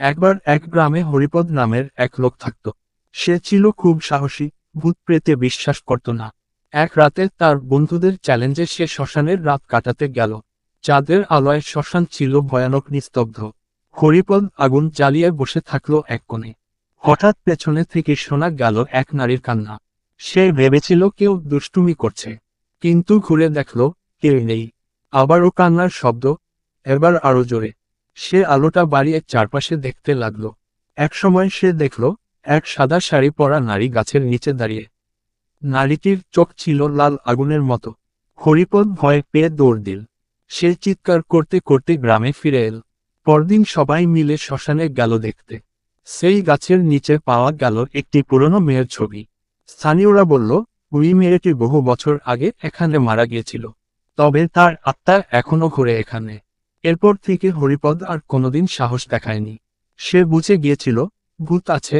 একবার এক গ্রামে হরিপদ নামের এক লোক থাকত। সে ছিল খুব সাহসী, ভূত প্রেতে বিশ্বাস করত না। এক রাতে তার বন্ধুদের চ্যালেঞ্জে সে শ্মশানের রাত কাটাতে গেল। চাঁদের আলোয় শ্মশান ছিল ভয়ানক নিস্তব্ধ। হরিপদ আগুন জ্বালিয়ে বসে থাকলো এক কোণে। হঠাৎ পেছনে থেকে শোনা গেল এক নারীর কান্না। সে ভেবেছিল কেউ দুষ্টুমি করছে, কিন্তু ঘুরে দেখল কেউ নেই। আবারও কান্নার শব্দ, এবার আরো জোরে। সে আলোটা বাড়িয়ে চারপাশে দেখতে লাগলো। একসময় সে দেখল এক সাদা শাড়ি পরা নারী গাছের নিচে দাঁড়িয়ে। নারীটির চোখ ছিল লাল আগুনের মতো। হরিপদ ভয় পেয়ে দৌড় দিল। সে চিৎকার করতে করতে গ্রামে ফিরে এল। পরদিন সবাই মিলে শ্মশানে গেল দেখতে। সেই গাছের নিচে পাওয়া গেল একটি পুরনো মেয়ের ছবি। স্থানীয়রা বলল, ওই মেয়েটি বহু বছর আগে এখানে মারা গিয়েছিল, তবে তার আত্মা এখনো ঘুরে এখানে। এরপর থেকে হরিপদ আর কোনোদিন সাহস দেখায়নি। সে বুঝে গিয়েছিল ভূত আছে,